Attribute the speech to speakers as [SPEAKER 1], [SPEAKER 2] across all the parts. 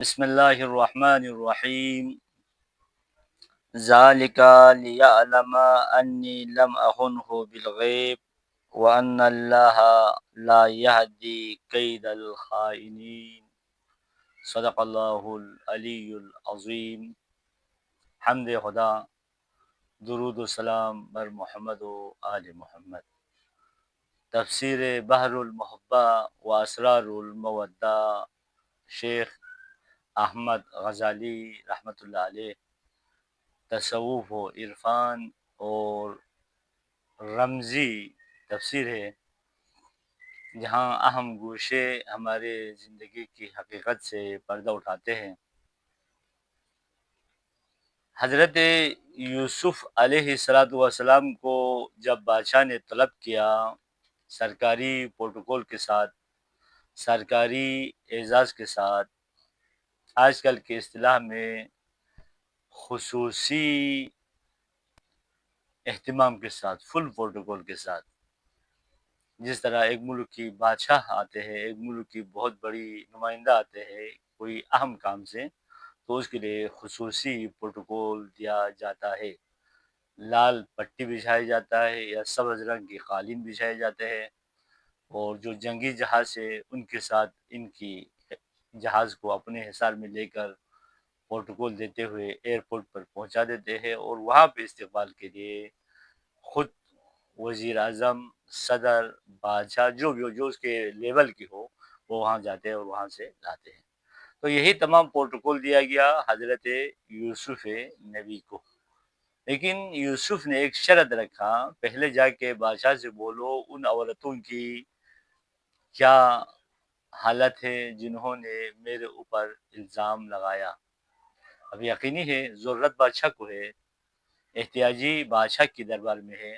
[SPEAKER 1] بسم اللہ الرحمن الرحیم ذالک لیعلم انی لم اخنہ بالغیب وان اللہ لا یہدی کید الخائنین صدق اللہ العلی العظیم۔ حمد خدا، درود و سلام بر محمد و آل محمد۔ تفسیر بحر المحبہ و اسرار المودہ، شیخ احمد غزالی رحمۃ اللہ علیہ۔ تصوف و عرفان اور رمزی تفسیر ہے، جہاں اہم گوشے ہمارے زندگی کی حقیقت سے پردہ اٹھاتے ہیں۔ حضرت یوسف علیہ السلام کو جب بادشاہ نے طلب کیا سرکاری پروٹوکول کے ساتھ، سرکاری اعزاز کے ساتھ، آج کل کی اصطلاح میں خصوصی اہتمام کے ساتھ، فل پروٹوکول کے ساتھ، جس طرح ایک ملک کی بادشاہ آتے ہیں، ایک ملک کی بہت بڑی نمائندہ آتے ہیں کوئی اہم کام سے، تو اس کے لیے خصوصی پروٹوکول دیا جاتا ہے۔ لال پٹی بچھایا جاتا ہے یا سبز رنگ کی قالین بچھائے جاتے ہیں، اور جو جنگی جہاز ہے ان کے ساتھ ان کی جہاز کو اپنے حصار میں لے کر پروٹوکول دیتے ہوئے ایئرپورٹ پر پہنچا دیتے ہیں، اور وہاں پہ استقبال کے لیے خود وزیر اعظم، صدر، بادشاہ جو بھی ہو، جو اس کے لیول کی ہو، وہ وہاں جاتے ہیں اور وہاں سے لاتے ہیں۔ تو یہی تمام پروٹوکول دیا گیا حضرت یوسف نبی کو، لیکن یوسف نے ایک شرط رکھا، پہلے جا کے بادشاہ سے بولو ان عورتوں کی کیا حالت ہے جنہوں نے میرے اوپر الزام لگایا۔ اب یقینی ہے ضرورت بادشاہ کو ہے، احتیاجی بادشاہ کی دربار میں ہے،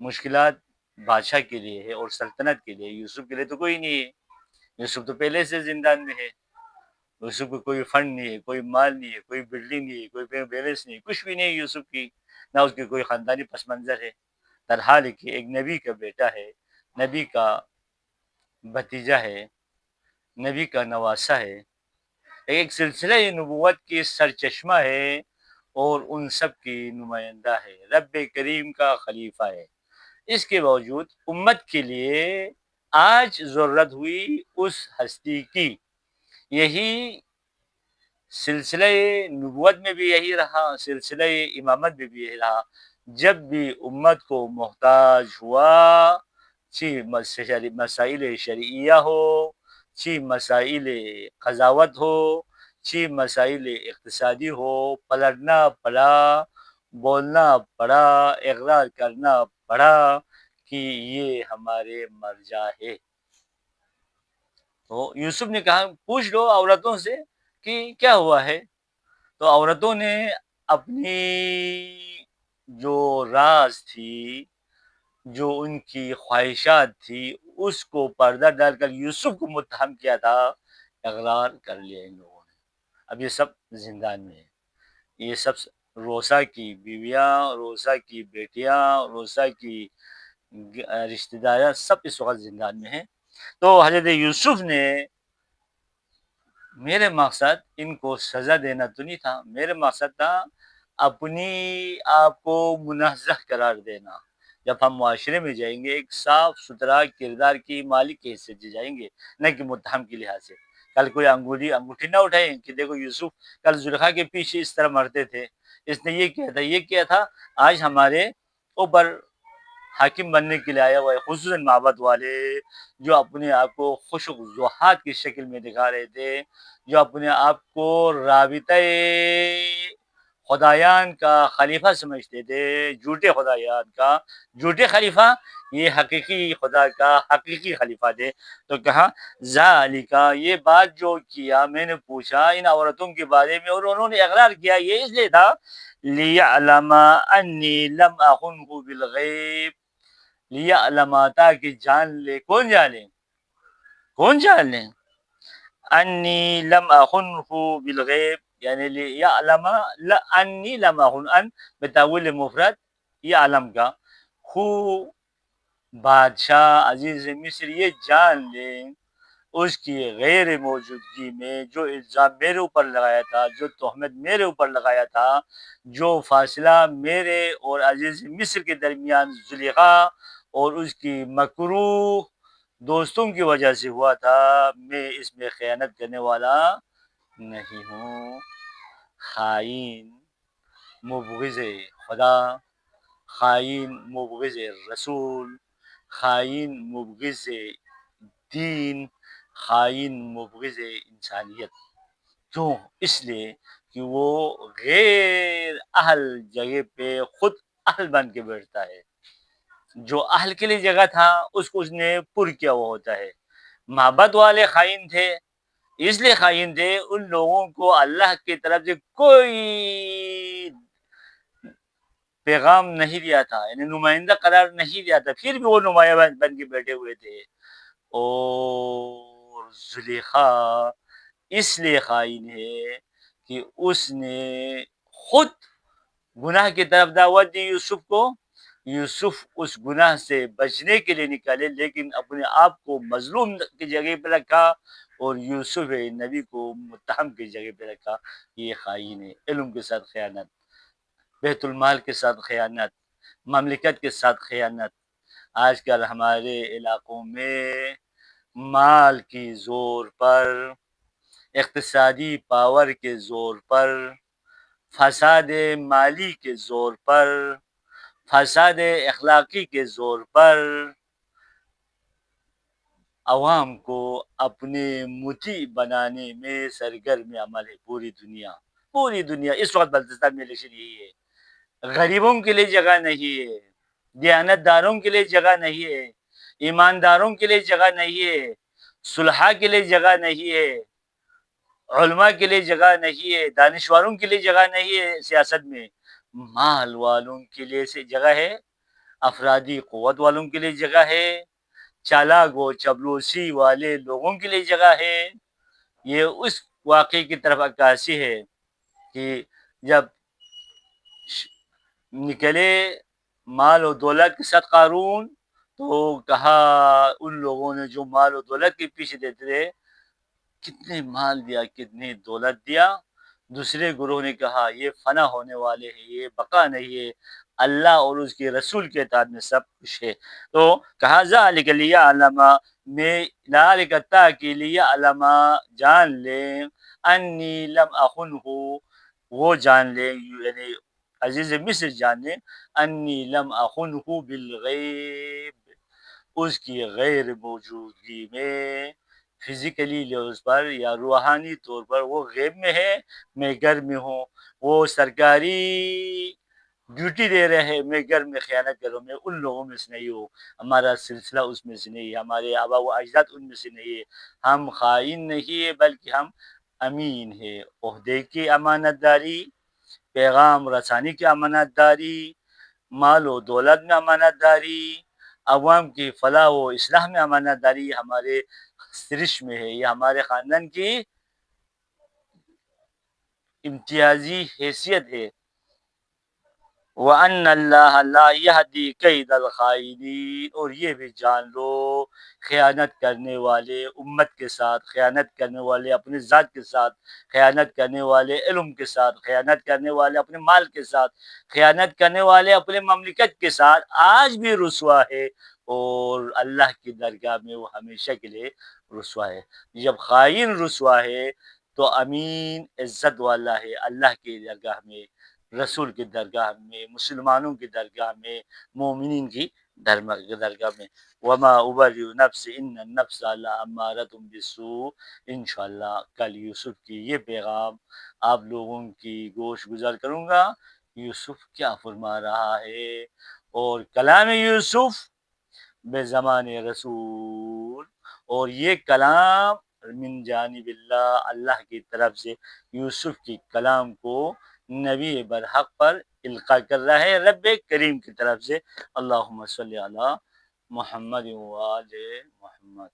[SPEAKER 1] مشکلات بادشاہ کے لیے ہے اور سلطنت کے لیے، یوسف کے لیے تو کوئی نہیں ہے۔ یوسف تو پہلے سے زندان میں ہے، یوسف کو کوئی فنڈ نہیں ہے، کوئی مال نہیں ہے، کوئی بلڈنگ نہیں ہے، کوئی بیلنس نہیں ہے، کچھ بھی نہیں ہے یوسف کی، نہ اس کی کوئی خاندانی پس منظر ہے، ترحال کہ ایک نبی کا بیٹا ہے، نبی کا بھتیجا ہے، نبی کا نواسہ ہے، ایک سلسلہ نبوت کی سرچشمہ ہے اور ان سب کی نمائندہ ہے، رب کریم کا خلیفہ ہے۔ اس کے باوجود امت کے لیے آج ضرورت ہوئی اس ہستی کی۔ یہی سلسلہ نبوت میں بھی یہی رہا، سلسلہ امامت میں بھی یہی رہا، جب بھی امت کو محتاج ہوا، مسائل شرعیہ ہو، مسائل قضاوت ہو، مسائل اقتصادی ہو، پلٹنا پڑا، بولنا پڑا، اقرار کرنا پڑا کہ یہ ہمارے مرجع ہے۔ تو یوسف نے کہا پوچھ لو عورتوں سے کہ کیا ہوا ہے۔ تو عورتوں نے اپنی جو راز تھی، جو ان کی خواہشات تھی، اس کو پردہ ڈال کر یوسف کو متہم کیا تھا، اقرار کر لیا ان لوگوں نے۔ اب یہ سب زندان میں ہے، یہ سب روسا کی بیویاں، روسا کی بیٹیاں، روسا کی رشتہ داریاں سب اس وقت زندان میں ہیں۔ تو حضرت یوسف نے، میرے مقصد ان کو سزا دینا تو نہیں تھا، میرے مقصد تھا اپنی آپ کو منزہ قرار دینا۔ جب ہم معاشرے میں جائیں گے ایک صاف ستھرا کردار کی مالک کی حیثیت سے جائیں گے، نہ کہ متہم کے لحاظ سے۔ کل کوئی انگوٹھی نہ اٹھائیں کہ دیکھو یوسف کل زلیخا کے پیچھے اس طرح مرتے تھے، اس نے یہ کیا تھا، یہ کیا تھا۔ آج ہمارے اوپر حاکم بننے کے لیے آیا ہوا ہے، خصوصاً محبت والے جو اپنے آپ کو خوش وضوحات کی شکل میں دکھا رہے تھے، جو اپنے آپ کو رابطہ خدایان کا خلیفہ سمجھتے تھے، جھوٹے خدایان کا جھوٹے خلیفہ، یہ حقیقی خدا کا حقیقی خلیفہ تھے۔ تو کہا ذالکا، یہ بات جو کیا میں نے پوچھا ان عورتوں کے بارے میں اور انہوں نے اقرار کیا، یہ اس لیے تھا لیعلم انی لم اخنہ بالغیب، لیعلم، تاکہ جان لے، کون جانے، کون جان لے، انی لم اخنہ بالغیب، یعنی لیعلم انی لم اخن، ان بتاویل مفرد یعلم کا، خو بادشاہ عزیز مصر یہ جان لیں اس کی غیر موجودگی میں جو الزام میرے اوپر لگایا تھا، جو تہمت میرے اوپر لگایا تھا، جو فاصلہ میرے اور عزیز مصر کے درمیان زلیخا اور اس کی مکروہ دوستوں کی وجہ سے ہوا تھا، میں اس میں خیانت کرنے والا نہیں ہوں۔ خائن، مبغض خدا، خائن مبغض رسول، خائن مبغض دین، خائن مبغض انسانیت۔ کیوں؟ اس لیے کہ وہ غیر اہل جگہ پہ خود اہل بن کے بیٹھتا ہے۔ جو اہل کے لیے جگہ تھا اس کو اس نے پر کیا ہوا ہوتا ہے۔ محبت والے خائن تھے، اس لیے خائن تھے، ان لوگوں کو اللہ کی طرف سے کوئی پیغام نہیں دیا تھا، یعنی نمائندہ قرار نہیں دیا تھا، پھر بھی وہ نمایاں بن کے بیٹھے ہوئے تھے۔ اور زلیخا اس لیے خائن ہے کہ اس نے خود گناہ کی طرف دعوت دی یوسف کو، یوسف اس گناہ سے بچنے کے لیے نکالے، لیکن اپنے آپ کو مظلوم کی جگہ پہ رکھا اور یوسف نبی کو متہم کی جگہ پہ رکھا۔ یہ خائن ہے۔ علم کے ساتھ خیانت، بیت المال کے ساتھ خیانت، مملکت کے ساتھ خیانت۔ آج کل ہمارے علاقوں میں مال کی زور پر، اقتصادی پاور کے زور پر، فساد مالی کے زور پر، فساد اخلاقی کے زور پر عوام کو اپنے مطیع بنانے میں سرگرم عمل ہے۔ پوری دنیا اس وقت بلتستان میں الیکشن یہی ہے۔ غریبوں کے لیے جگہ نہیں ہے، دیانت داروں کے لیے جگہ نہیں ہے، ایمانداروں کے لیے جگہ نہیں ہے، صلحاء کے لیے جگہ نہیں ہے، علماء کے لیے جگہ نہیں ہے، دانشوروں کے لیے جگہ نہیں ہے سیاست میں۔ مال والوں کے لیے سے جگہ ہے، افرادی قوت والوں کے لیے جگہ ہے، چالاک و چپلوسی والے لوگوں کے لیے جگہ ہے۔ یہ اس واقعے کی طرف عکاسی ہے کہ جب نکلے مال و دولت کے ساتھ قارون، تو کہا ان لوگوں نے جو مال و دولت کے پیچھے دیتے تھے، کتنے مال دیا، کتنی دولت دیا۔ دوسرے گروہ نے کہا یہ فنا ہونے والے ہیں، یہ بقا نہیں ہے، اللہ اور اس کے رسول کے اطاعت میں سب کچھ ہے۔ تو کہا ذالک لیعلم، میں ذالک تاکہ لیعلم جان لیں، انی لم اخنہ، وہ جان لیں یعنی عزیز مصر جان لیں، انی لم اخنہ بالغیب، اس کی غیر موجودگی میں، فزیکلی لیولز پر یا روحانی طور پر وہ غیب میں ہے، میں گھر میں ہوں، وہ سرکاری ڈیوٹی دے رہے ہیں، میں گھر میں خیانت کروں، میں ان لوگوں میں سے نہیں ہوں، ہمارا سلسلہ اس میں سے نہیں ہے، ہمارے آبا و اجداد ان میں سے نہیں ہے، ہم خائن نہیں ہے بلکہ ہم امین ہے۔ عہدے کی امانت داری، پیغام رسانی کی امانت داری، مال و دولت میں امانت داری، عوام کی فلاح و اصلاح میں امانت داری ہمارے سرش میں ہے، یہ ہمارے خاندان کی امتیازی حیثیت ہے۔ وَأَنَّ اللَّهَ لَا يَهْدِي كَيْدَ الْخَائِنِينَ، اور یہ بھی جان لو خیانت کرنے والے امت کے ساتھ، خیانت کرنے والے اپنے ذات کے ساتھ، خیانت کرنے والے علم کے ساتھ، خیانت کرنے والے اپنے مال کے ساتھ، خیانت کرنے والے اپنے مملکت کے ساتھ آج بھی رسوا ہے، اور اللہ کی درگاہ میں وہ ہمیشہ کے لیے رسوا ہے۔ جب خائن رسوا ہے تو امین عزت والا ہے اللہ کی درگاہ میں، رسول کی درگاہ میں، مسلمانوں کی درگاہ میں، مومنین کی درگاہ میں۔ وما ابرئ نفسی ان النفس لامارۃ بالسوء۔ انشاءاللہ کل یوسف کی یہ پیغام آپ لوگوں کی گوش گزار کروں گا، یوسف کیا فرما رہا ہے، اور کلام یوسف بے زمان رسول، اور یہ کلام من جانب اللہ کی طرف سے یوسف کی کلام کو نبی برحق پر القاء کر رہا ہے رب کریم کی طرف سے۔ اللہم صلی علی محمد و آل محمد۔